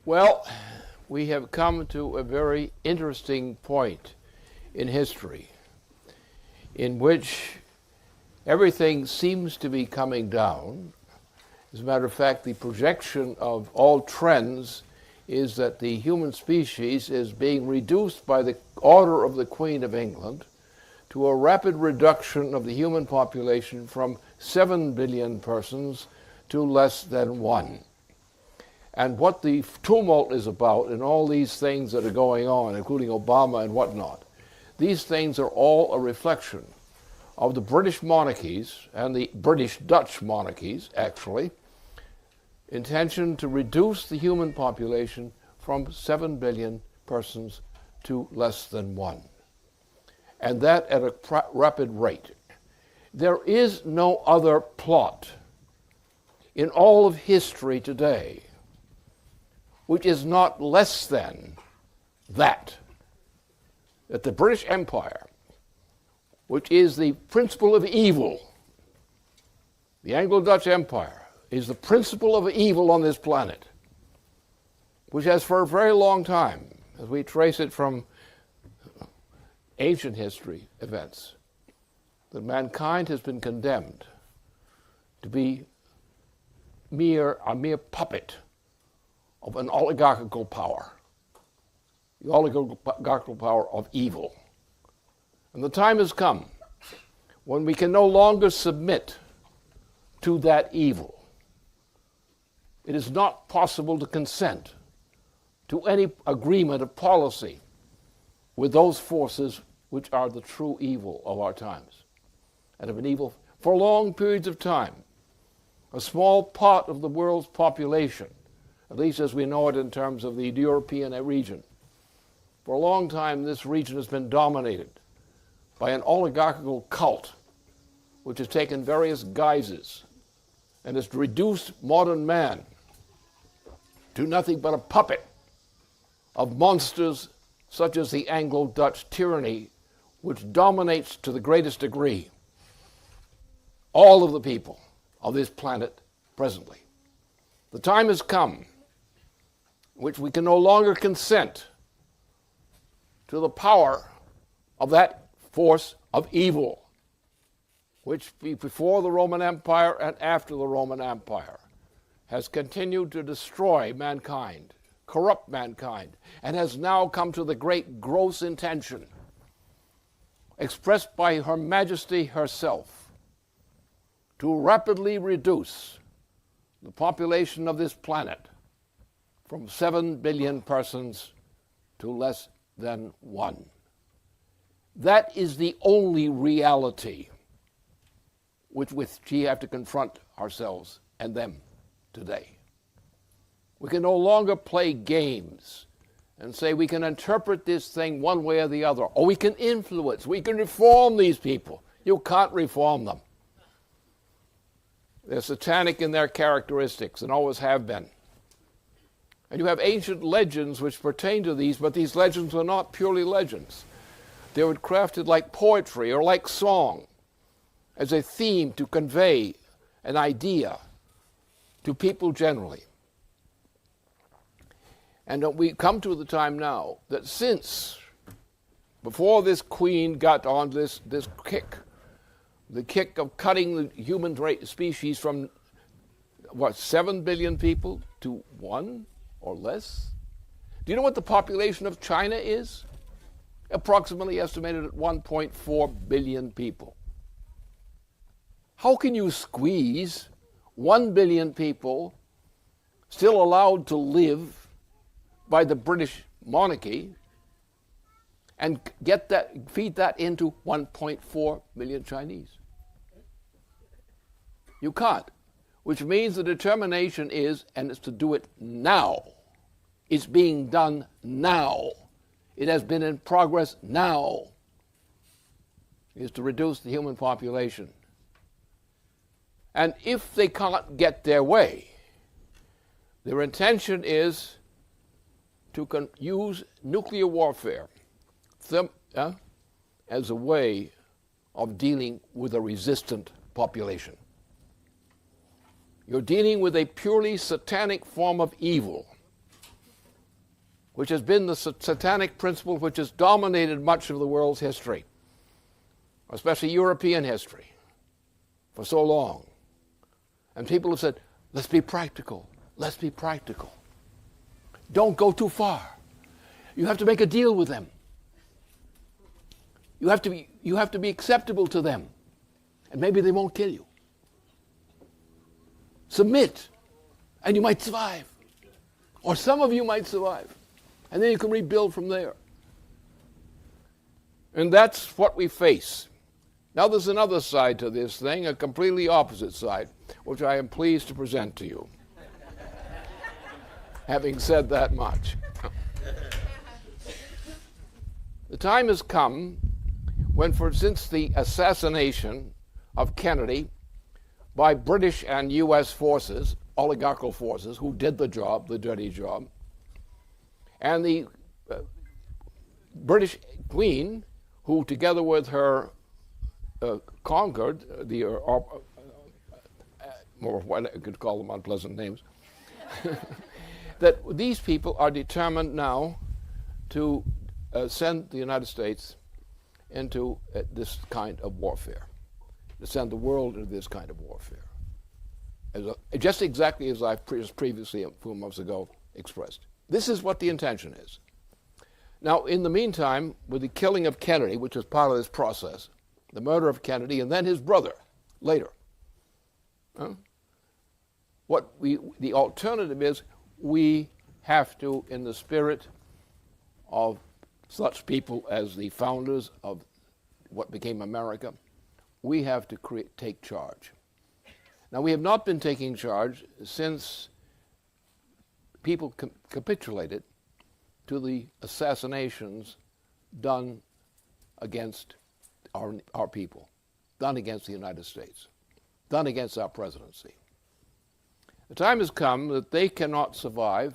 Well, we have come to a very interesting point in history in which everything seems to be coming down. As a matter of fact, the projection of all trends is that the human species is being reduced by the order of the Queen of England to a rapid reduction of the human population from 7 billion persons to less than 1. And what the tumult is about and all these things that are going on, including Obama and whatnot, these things are all a reflection of the British monarchies and the British Dutch monarchies, actually, intention to reduce the human population from 7 billion persons to less than 1. And that at a rapid rate. There is no other plot in all of history today which is not less than that the British Empire, which is the principle of evil, the Anglo-Dutch Empire, is the principle of evil on this planet, which has for a very long time, as we trace it from ancient history events, that mankind has been condemned to be a mere puppet of an oligarchical power, the oligarchical power of evil. And the time has come when we can no longer submit to that evil. It is not possible to consent to any agreement of policy with those forces which are the true evil of our times and have been evil for long periods of time. A small part of the world's population, at least as we know it in terms of the European region, for a long time this region has been dominated by an oligarchical cult which has taken various guises and has reduced modern man to nothing but a puppet of monsters such as the Anglo-Dutch tyranny, which dominates to the greatest degree all of the people of this planet presently. The time has come in which we can no longer consent to the power of that force of evil, which before the Roman Empire and after the Roman Empire has continued to destroy mankind, corrupt mankind, and has now come to the great gross intention expressed by Her Majesty herself to rapidly reduce the population of this planet from 7 billion persons to less than 1. That is the only reality with which we have to confront ourselves and them today. We can no longer play games and say we can interpret this thing one way or the other, or we can influence, we can reform these people. You can't reform them. They're satanic in their characteristics and always have been. And you have ancient legends which pertain to these, but these legends are not purely legends. They were crafted like poetry or like song as a theme to convey an idea to people generally. And we come to the time now that since, before this queen got on this kick, the kick of cutting the human species from, 7 billion people to 1 or less? Do you know what the population of China is? Approximately estimated at 1.4 billion people. How can you squeeze 1 billion people still allowed to live by the British monarchy and feed that into 1.4 million Chinese? You can't, which means the determination is, and it's to do it now. It's being done now. It has been in progress now, is to reduce the human population. And if they can't get their way, their intention is to use nuclear warfare as a way of dealing with a resistant population. You're dealing with a purely satanic form of evil which has been the satanic principle which has dominated much of the world's history, especially European history, for so long. And people have said, let's be practical, let's be practical. Don't go too far. You have to make a deal with them. You have to be acceptable to them, and maybe they won't kill you. Submit, and you might survive. Or some of you might survive. And then you can rebuild from there. And that's what we face. Now there's another side to this thing, a completely opposite side, which I am pleased to present to you. Having said that much. The time has come when, since the assassination of Kennedy by British and U.S. forces, oligarchical forces, who did the job, the dirty job, and the British Queen, who together with her conquered the, or what I could call them unpleasant names, that these people are determined now to send the United States into this kind of warfare, to send the world into this kind of warfare, just exactly as I've previously, a few months ago, expressed. This is what the intention is. Now, in the meantime, with the killing of Kennedy, which was part of this process, the murder of Kennedy, and then his brother later, the alternative is we have to, in the spirit of such people as the founders of what became America, we have to take charge. Now, we have not been taking charge since people capitulated to the assassinations done against our people, done against the United States, done against our presidency. The time has come that they cannot survive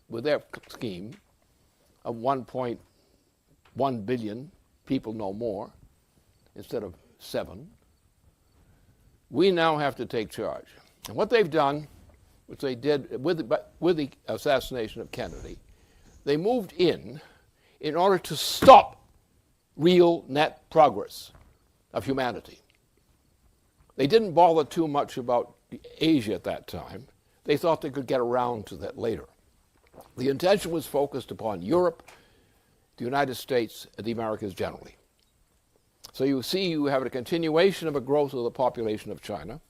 with their scheme of 1.1 billion people, no more, instead of 7. We now have to take charge. And what they've done, which they did with the assassination of Kennedy, they moved in order to stop real net progress of humanity. They didn't bother too much about Asia at that time. They thought they could get around to that later. The intention was focused upon Europe, the United States, and the Americas generally. So you see you have a continuation of a growth of the population of China,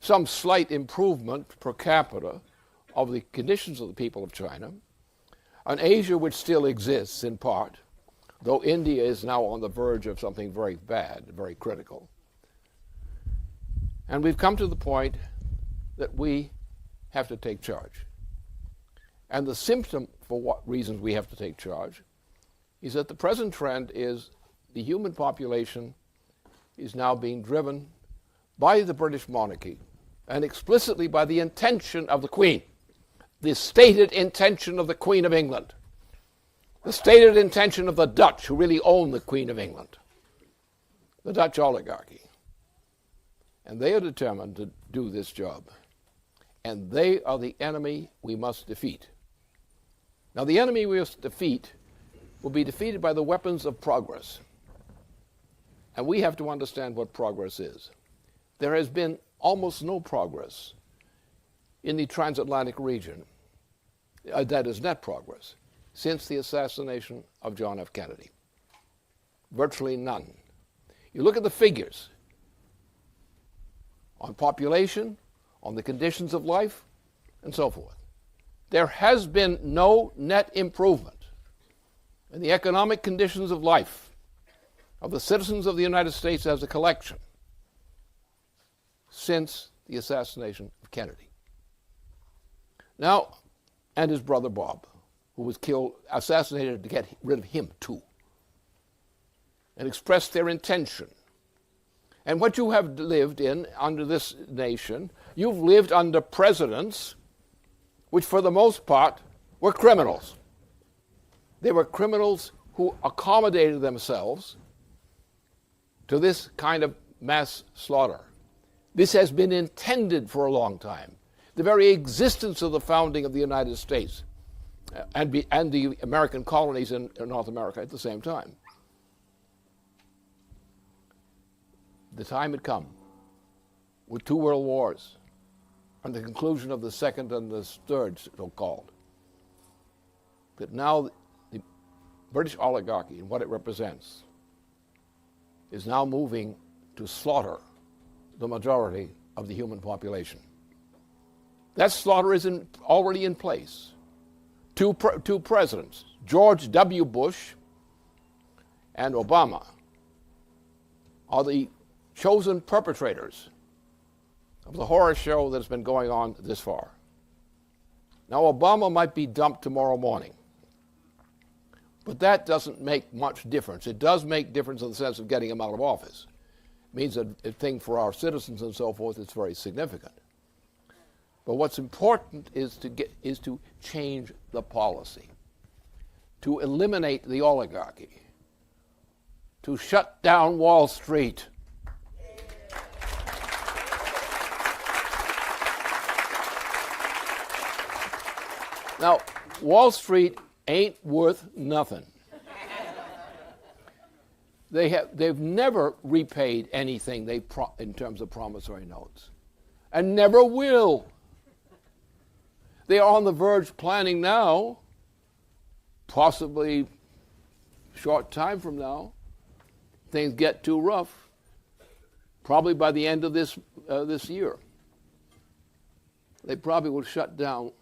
some slight improvement per capita of the conditions of the people of China, an Asia which still exists in part, though India is now on the verge of something very bad, very critical. And we've come to the point that we have to take charge. And the symptom for what reasons we have to take charge is that the present trend is the human population is now being driven by the British Monarchy and explicitly by the intention of the Queen, the stated intention of the Queen of England, the stated intention of the Dutch, who really own the Queen of England, the Dutch oligarchy. And they are determined to do this job. And they are the enemy we must defeat. Now, the enemy we must defeat will be defeated by the weapons of progress. And we have to understand what progress is. There has been almost no progress in the transatlantic region, that is net progress, since the assassination of John F. Kennedy. Virtually none. You look at the figures on population, on the conditions of life, and so forth. There has been no net improvement in the economic conditions of life of the citizens of the United States as a collection since the assassination of Kennedy. Now, and his brother Bob, who was assassinated to get rid of him too, and expressed their intention. And what you have lived in under this nation, you've lived under presidents which for the most part were criminals. They were criminals who accommodated themselves to this kind of mass slaughter. This has been intended for a long time. The very existence of the founding of the United States and the American colonies in North America at the same time. The time had come, with 2 world wars, and the conclusion of the second and the third, so-called, that now the British oligarchy and what it represents is now moving to slaughter the majority of the human population. That slaughter is already in place. Two presidents, George W. Bush and Obama, are the chosen perpetrators of the horror show that's been going on this far. Now, Obama might be dumped tomorrow morning, but that doesn't make much difference. It does make difference in the sense of getting him out of office. It means a thing for our citizens and so forth. It's very significant. But what's important is to change the policy, to eliminate the oligarchy, to shut down Wall Street. Now, Wall Street ain't worth nothing. They've never repaid anything in terms of promissory notes, and never will. They are on the verge planning now, possibly short time from now, things get too rough, probably by the end of this year. They probably will shut down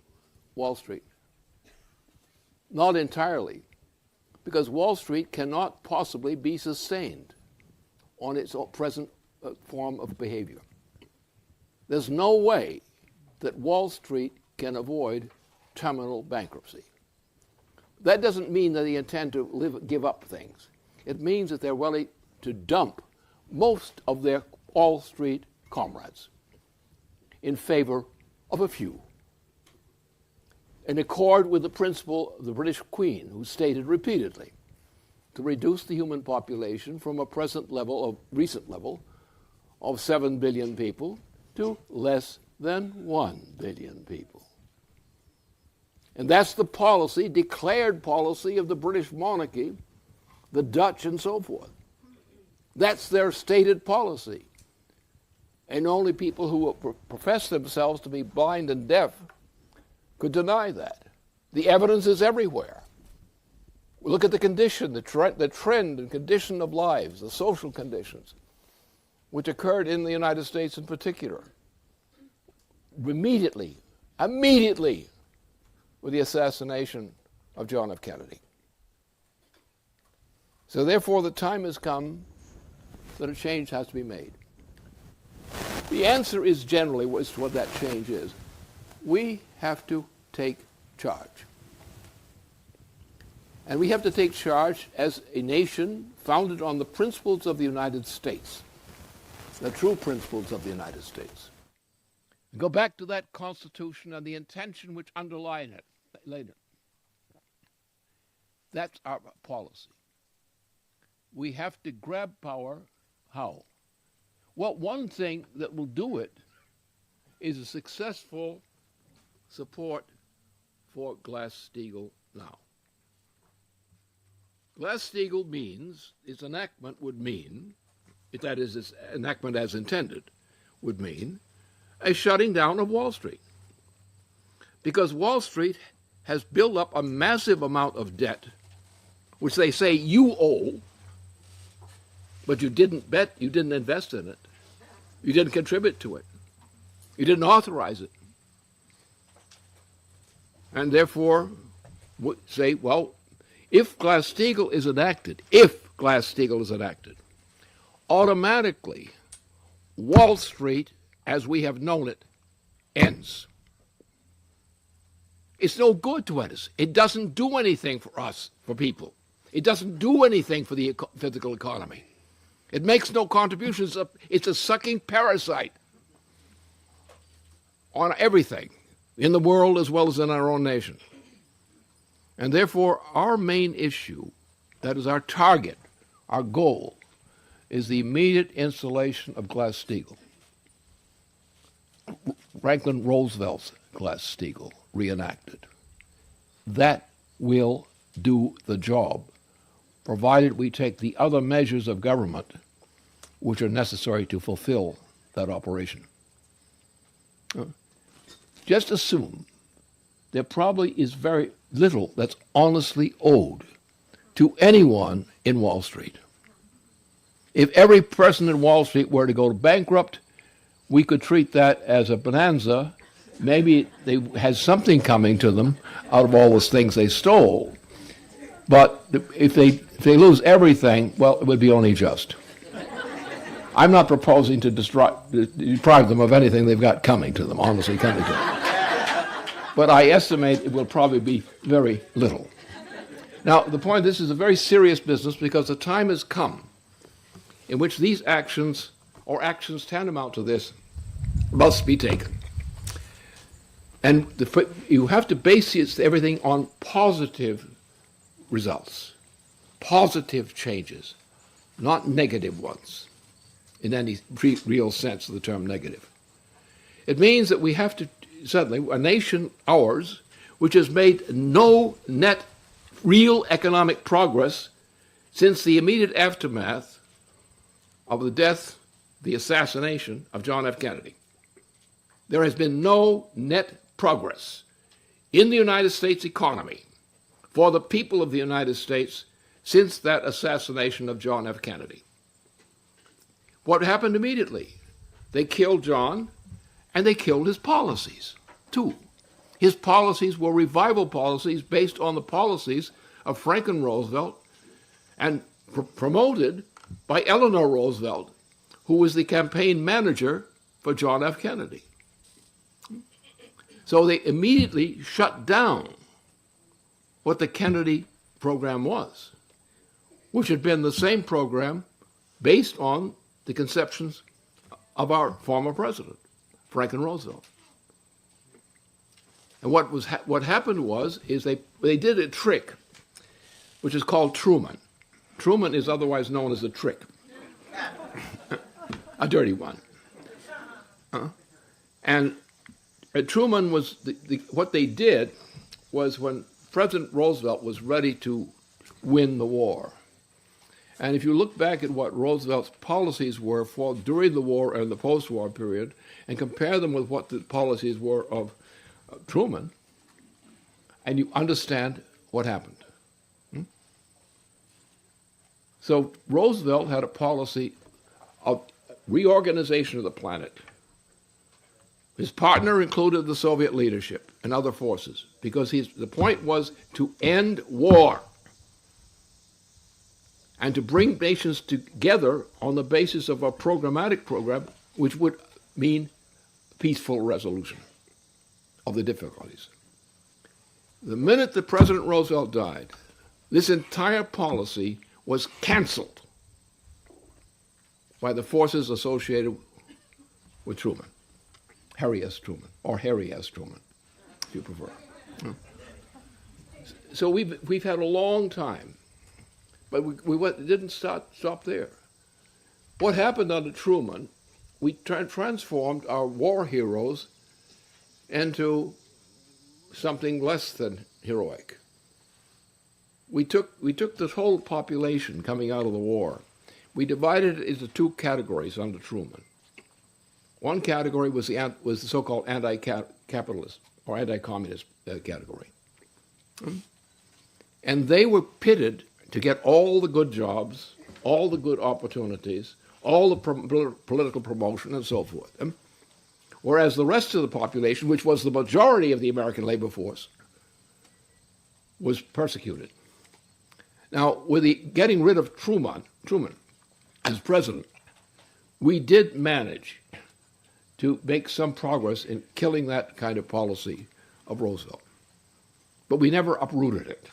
Wall Street. Not entirely, because Wall Street cannot possibly be sustained on its present form of behavior. There's no way that Wall Street can avoid terminal bankruptcy. That doesn't mean that they intend to give up things. It means that they're willing to dump most of their Wall Street comrades in favor of a few, in accord with the principle of the British Queen, who stated repeatedly to reduce the human population from a recent level of 7 billion people to less than 1 billion people. And that's the policy, declared policy of the British Monarchy, the Dutch, and so forth. That's their stated policy. And only people who profess themselves to be blind and deaf could deny that. The evidence is everywhere. Look at the condition, the trend and condition of lives, the social conditions, which occurred in the United States in particular. Immediately, with the assassination of John F. Kennedy. So therefore, the time has come that a change has to be made. The answer is generally what that change is. We have to take charge. And we have to take charge as a nation founded on the principles of the United States, the true principles of the United States. Go back to that Constitution and the intention which underlie it later. That's our policy. We have to grab power. How? Well, one thing that will do it is a successful support for Glass-Steagall now. Glass-Steagall means, its enactment would mean, that is, its enactment as intended, would mean a shutting down of Wall Street. Because Wall Street has built up a massive amount of debt, which they say you owe, but you didn't invest in it. You didn't contribute to it. You didn't authorize it. And therefore, say, well, if Glass-Steagall is enacted, automatically Wall Street, as we have known it, ends. It's no good to us. It doesn't do anything for us, for people. It doesn't do anything for the physical economy. It makes no contributions. It's a sucking parasite on everything in the world as well as in our own nation. And therefore, our main issue, that is our target, our goal, is the immediate installation of Glass-Steagall. Franklin Roosevelt's Glass-Steagall reenacted. that will do the job, provided we take the other measures of government which are necessary to fulfill that operation. Just assume there probably is very little that's honestly owed to anyone in Wall Street. If every person in Wall Street were to go bankrupt, we could treat that as a bonanza. Maybe they had something coming to them out of all those things they stole. But if they lose everything, well, it would be only just. I'm not proposing to deprive them of anything they've got coming to them, honestly coming to them. But I estimate it will probably be very little. Now, the point, this is a very serious business because the time has come in which these actions, or actions tantamount to this, must be taken. And you have to base everything on positive results, positive changes, not negative ones, in any real sense of the term negative. It means that we have to, suddenly, a nation, ours, which has made no net real economic progress since the immediate aftermath of the death, the assassination of John F. Kennedy. There has been no net progress in the United States economy for the people of the United States since that assassination of John F. Kennedy. What happened immediately? They killed John, and they killed his policies, too. His policies were revival policies based on the policies of Franklin Roosevelt and promoted by Eleanor Roosevelt, who was the campaign manager for John F. Kennedy. So they immediately shut down what the Kennedy program was, which had been the same program based on the conceptions of our former president, Franklin Roosevelt. And what happened was they did a trick, which is called Truman. Truman is otherwise known as a trick, a dirty one. And Truman was what they did was when President Roosevelt was ready to win the war. And if you look back at what Roosevelt's policies were for during the war and the post-war period, and compare them with what the policies were of Truman, and you understand what happened. So Roosevelt had a policy of reorganization of the planet. His partner included the Soviet leadership and other forces, because the point was to end war and to bring nations together on the basis of a programmatic program which would mean peaceful resolution of the difficulties. The minute that President Roosevelt died, this entire policy was canceled by the forces associated with Truman, Harry S. Truman, or Harry S. Truman, if you prefer. So we've had a long time, but we didn't stop there. What happened under Truman, we transformed our war heroes into something less than heroic. We took this whole population coming out of the war. We divided it into two categories under Truman. One category was the so-called anti-capitalist or anti-communist category. And they were pitted to get all the good jobs, all the good opportunities, all the political promotion and so forth. Whereas the rest of the population, which was the majority of the American labor force, was persecuted. Now, with the getting rid of Truman as president, we did manage to make some progress in killing that kind of policy of Roosevelt. But we never uprooted it.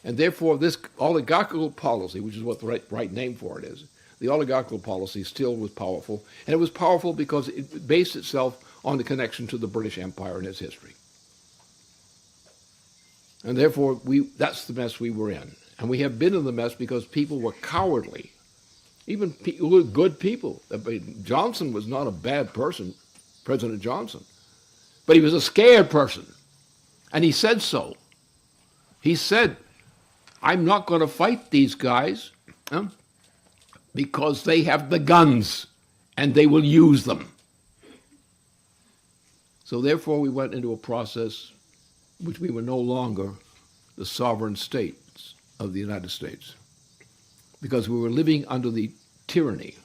And therefore, this oligarchical policy, which is what the right name for it is, the oligarchical policy still was powerful. And it was powerful because it based itself on the connection to the British Empire and its history. And therefore, that's the mess we were in. And we have been in the mess because people were cowardly. Even good people. Johnson was not a bad person, President Johnson. But he was a scared person. And he said so. He said, I'm not going to fight these guys because they have the guns and they will use them. So therefore we went into a process which we were no longer the sovereign states of the United States, because we were living under the tyranny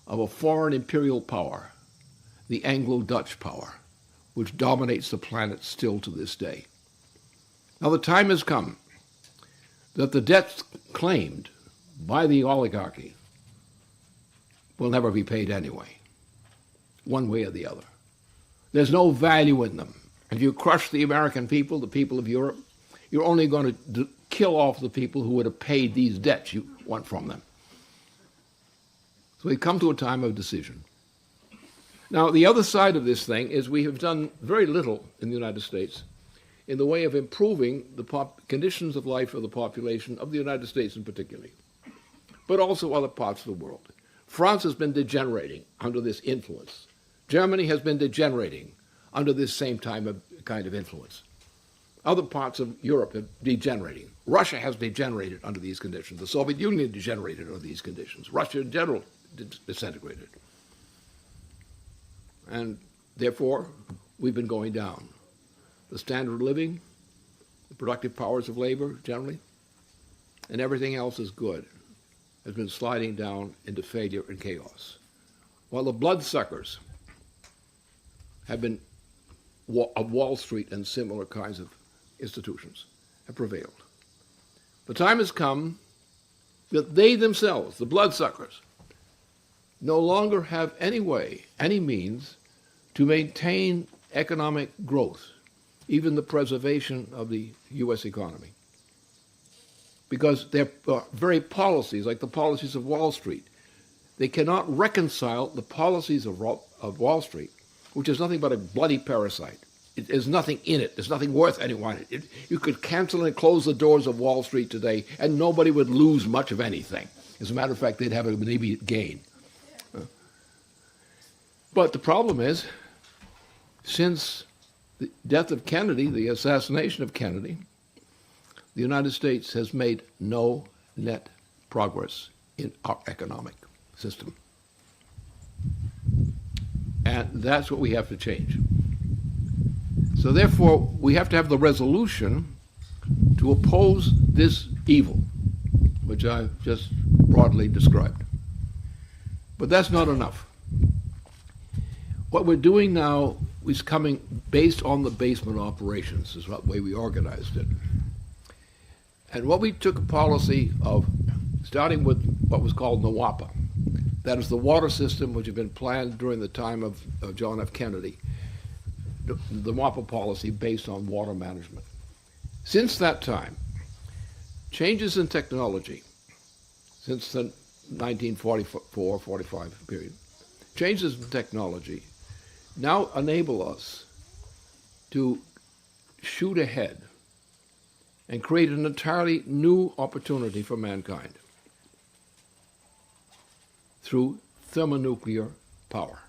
of a foreign imperial power, the Anglo-Dutch power, which dominates the planet still to this day. Now the time has come that the debts claimed by the oligarchy will never be paid anyway, one way or the other. There's no value in them. If you crush the American people, the people of Europe, you're only going to kill off the people who would have paid these debts you want from them. So we come to a time of decision. Now, the other side of this thing is we have done very little in the United States in the way of improving the conditions of life of the population of the United States in particular, but also other parts of the world. France has been degenerating under this influence. Germany has been degenerating under this same kind of influence. Other parts of Europe are degenerating. Russia has degenerated under these conditions. The Soviet Union degenerated under these conditions. Russia in general disintegrated. And therefore, we've been going down. The standard of living, the productive powers of labor generally, and everything else is good, has been sliding down into failure and chaos. While the bloodsuckers have been of Wall Street and similar kinds of institutions have prevailed. The time has come that they themselves, the bloodsuckers, no longer have any way, any means to maintain economic growth, even the preservation of the U.S. economy. Because their very policies, like the policies of Wall Street, they cannot reconcile the policies of Wall Street, which is nothing but a bloody parasite. There's nothing in it. There's nothing worth anyone. You could cancel and close the doors of Wall Street today, and nobody would lose much of anything. As a matter of fact, they'd have an immediate gain. But the problem is, since the death of Kennedy, the assassination of Kennedy, the United States has made no net progress in our economic system. And that's what we have to change. So therefore, we have to have the resolution to oppose this evil, which I've just broadly described. But that's not enough. What we're doing now is coming based on the basement operations, is the way we organized it. And what we took a policy of starting with what was called NWAPA. That is the water system which had been planned during the time of John F. Kennedy. The NWAPA policy based on water management. Since that time, changes in technology, since the 1944-45 period, changes in technology now enable us to shoot ahead and create an entirely new opportunity for mankind through thermonuclear power.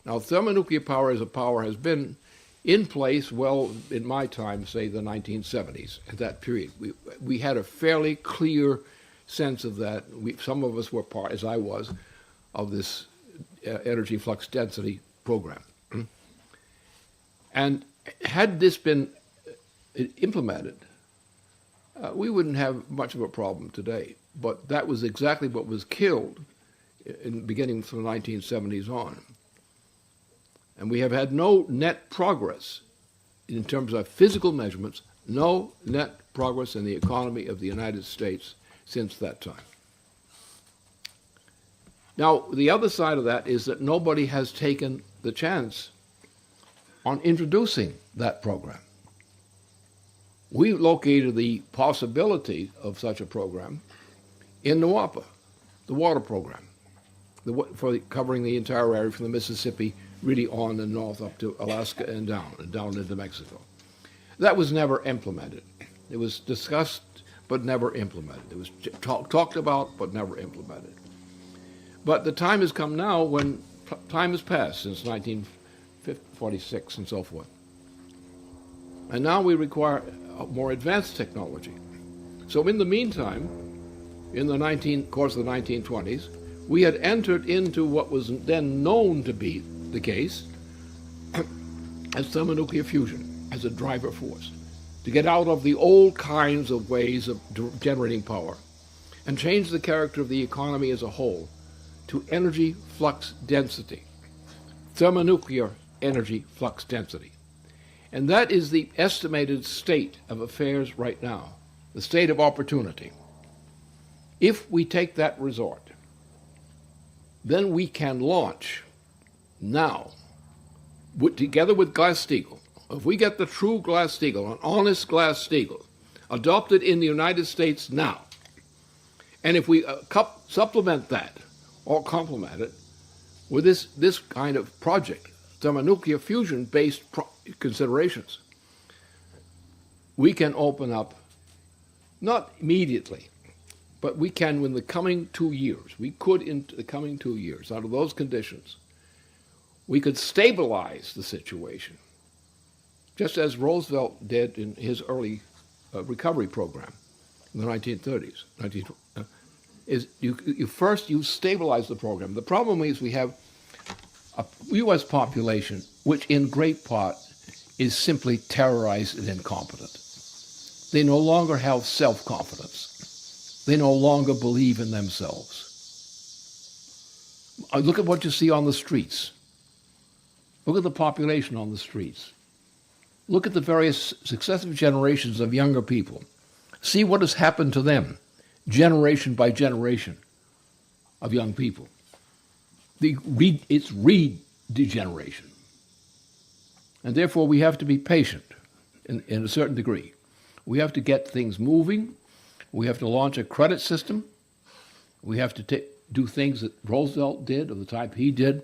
Now, thermonuclear power as a power has been in place, well, in my time, say the 1970s, at that period. We had a fairly clear sense of that. Some of us were part, as I was, of this energy flux density program. And had this been implemented, we wouldn't have much of a problem today. But that was exactly what was killed beginning from the 1970s on. And we have had no net progress in terms of physical measurements, no net progress in the economy of the United States since that time. Now, the other side of that is that nobody has taken the chance on introducing that program. We located the possibility of such a program in NWAPA, the water program, for covering the entire area from the Mississippi really on and north up to Alaska and down into Mexico. That was never implemented. It was discussed but never implemented. It was talked about but never implemented. But the time has come now when time has passed since 1946 and so forth. And now we require more advanced technology. So in the meantime, in the course of the 1920s, we had entered into what was then known to be the case as thermonuclear fusion as a driver force, to get out of the old kinds of ways of generating power and change the character of the economy as a whole to energy flux density, thermonuclear energy flux density. And that is the estimated state of affairs right now, the state of opportunity. If we take that resort, then we can launch now, together with Glass-Steagall. If we get the true Glass-Steagall, an honest Glass-Steagall, adopted in the United States now, and if we supplement that or complement it with this kind of project, thermonuclear fusion-based considerations, we can open up, not immediately, but we can in the coming 2 years. We could, in the coming 2 years, out of those conditions, we could stabilize the situation, just as Roosevelt did in his early recovery program in the 1930s. You stabilize the program. The problem is we have a U.S. population which in great part is simply terrorized and incompetent. They no longer have self-confidence. They no longer believe in themselves. Look at what you see on the streets. Look at the population on the streets. Look at the various successive generations of younger people. See what has happened to them, generation by generation of young people. It's regeneration. And therefore we have to be patient in a certain degree. We have to get things moving. We have to launch a credit system. We have to do things that Roosevelt did, of the type he did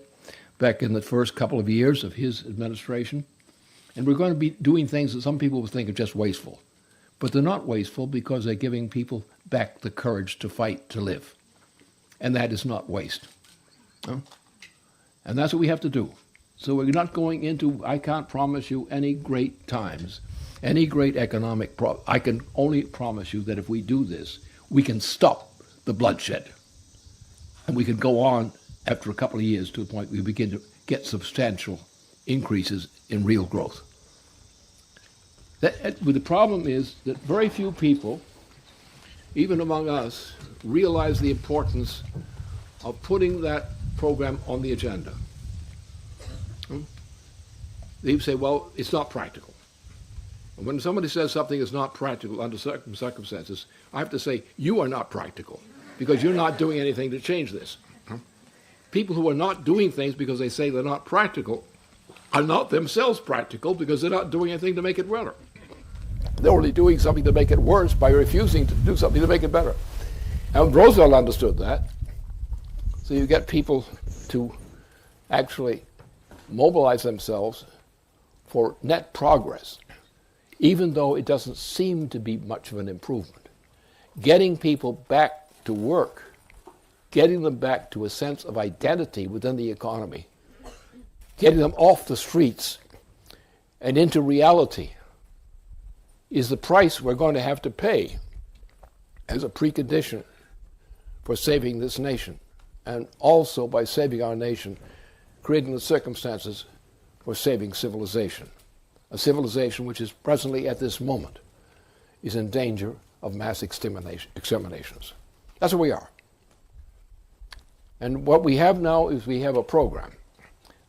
back in the first couple of years of his administration. And we're going to be doing things that some people would think are just wasteful. But they're not wasteful because they're giving people back the courage to fight, to live. And that is not waste. Huh? And that's what we have to do. So we're not going into, I can't promise you any great times, any great economic I can only promise you that if we do this, we can stop the bloodshed. And we can go on after a couple of years to the point we begin to get substantial increases in real growth. The problem is that very few people, even among us, realize the importance of putting that program on the agenda. They say, well, it's not practical. And when somebody says something is not practical under certain circumstances, I have to say, you are not practical, because you're not doing anything to change this. People who are not doing things because they say they're not practical are not themselves practical because they're not doing anything to make it better. They're only doing something to make it worse by refusing to do something to make it better. And Roosevelt understood that. So you get people to actually mobilize themselves for net progress, even though it doesn't seem to be much of an improvement. Getting people back to work, getting them back to a sense of identity within the economy, getting them off the streets and into reality is the price we're going to have to pay as a precondition for saving this nation, and also by saving our nation, creating the circumstances for saving civilization, a civilization which is presently at this moment is in danger of mass exterminations. That's where we are. And what we have now is we have a program.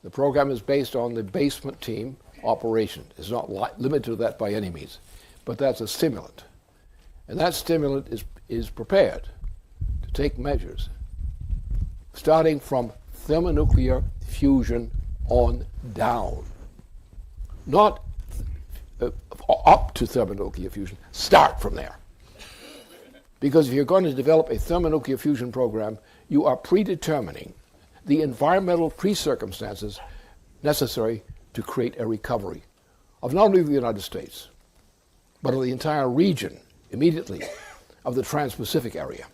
The program is based on the basement team operation. It's not limited to that by any means, but that's a stimulant. And that stimulant is prepared to take measures starting from thermonuclear fusion on down. Not up to thermonuclear fusion, start from there. Because if you're going to develop a thermonuclear fusion program, you are predetermining the environmental pre-circumstances necessary to create a recovery of not only the United States, but of the entire region immediately of the Trans-Pacific area,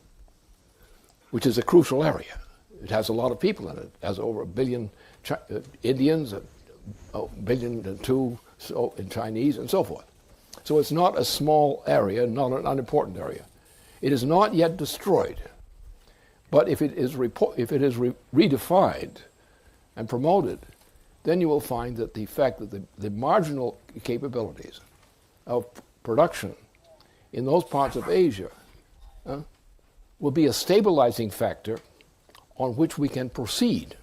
which is a crucial area. It has a lot of people in it. It has over 1 billion Indians, 1.2 billion in Chinese, and so forth. So it's not a small area, not an unimportant area. It is not yet destroyed. But if it is redefined and promoted, then you will find that the fact that the marginal capabilities of production in those parts of Asia will be a stabilizing factor on which we can proceed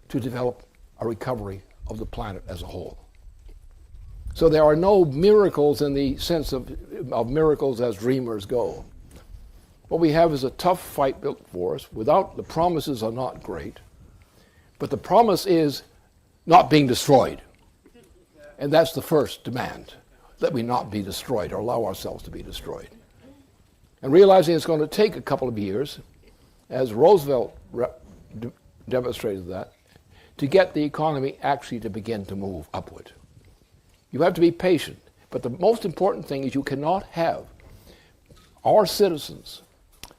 to develop a recovery of the planet as a whole. So there are no miracles in the sense of miracles as dreamers go. What we have is a tough fight built for us. Without, the promises are not great, but the promise is not being destroyed. And that's the first demand, that we not be destroyed or allow ourselves to be destroyed. And realizing it's going to take a couple of years, as Roosevelt demonstrated that, to get the economy actually to begin to move upward. You have to be patient, but the most important thing is you cannot have our citizens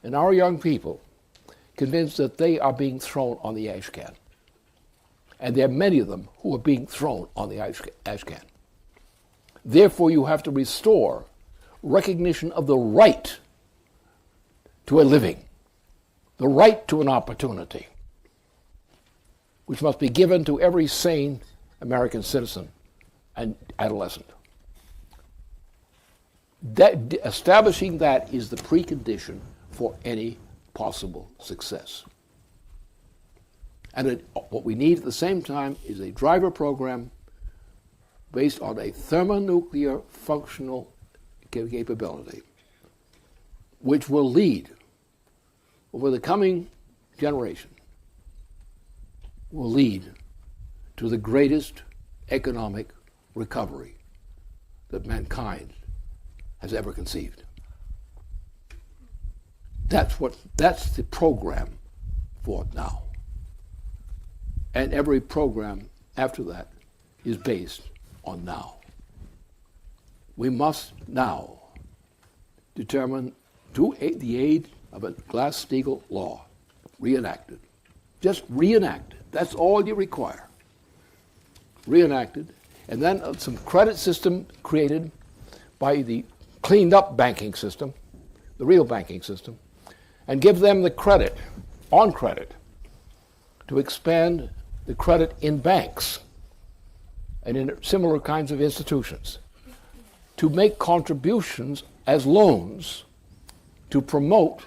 and our young people convinced that they are being thrown on the ash can. And there are many of them who are being thrown on the ash can. Therefore, you have to restore recognition of the right to a living, the right to an opportunity, which must be given to every sane American citizen and adolescent. Establishing that is the precondition for any possible success. And what we need at the same time is a driver program based on a thermonuclear functional capability, which will lead, over the coming generation, will lead to the greatest economic recovery that mankind has ever conceived. That's the program for now. And every program after that is based on now. We must now determine, through the aid of a Glass-Steagall law, reenacted. Just reenacted. That's all you require. Reenacted. And then some credit system created by the cleaned up banking system, the real banking system, and give them the credit, on credit, to expand the credit in banks and in similar kinds of institutions, to make contributions as loans to promote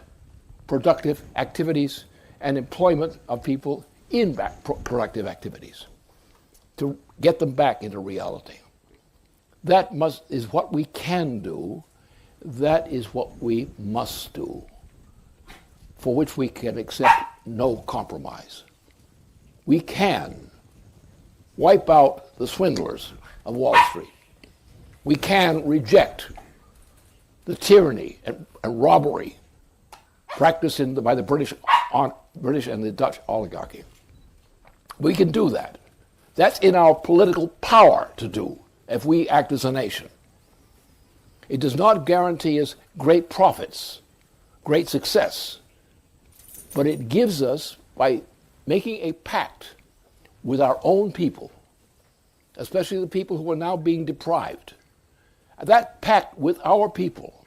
productive activities and employment of people in productive activities, to get them back into reality. That is what we can do. That is what we must do, for which we can accept no compromise. We can wipe out the swindlers of Wall Street. We can reject the tyranny and robbery practiced by the British and the Dutch oligarchy. We can do that. That's in our political power to do if we act as a nation. It does not guarantee us great profits, great success, but it gives us, by making a pact with our own people, especially the people who are now being deprived, that pact with our people,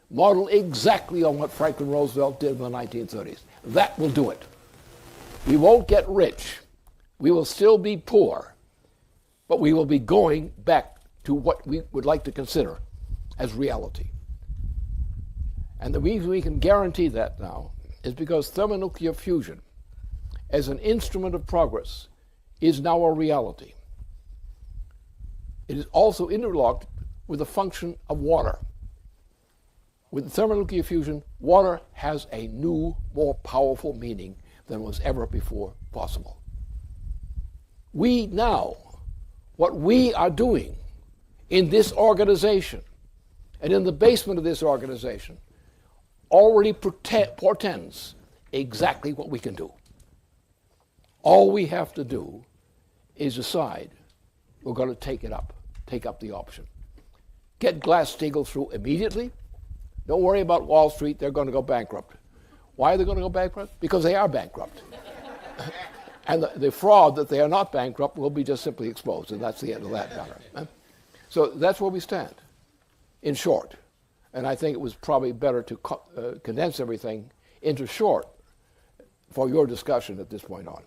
modeled exactly on what Franklin Roosevelt did in the 1930s, that will do it. We won't get rich. We will still be poor, but we will be going back to what we would like to consider as reality. And the reason we can guarantee that now is because thermonuclear fusion, as an instrument of progress, is now a reality. It is also interlocked with the function of water. With thermonuclear fusion, water has a new, more powerful meaning than was ever before possible. We now, what we are doing in this organization and in the basement of this organization already portends exactly what we can do. All we have to do is decide we're going to take up the option. Get Glass-Steagall through immediately. Don't worry about Wall Street, they're going to go bankrupt. Why are they going to go bankrupt? Because they are bankrupt. And the fraud that they are not bankrupt will be just simply exposed, and that's the end of that matter. So that's where we stand. in short. And I think it was probably better to condense everything into short for your discussion at this point on.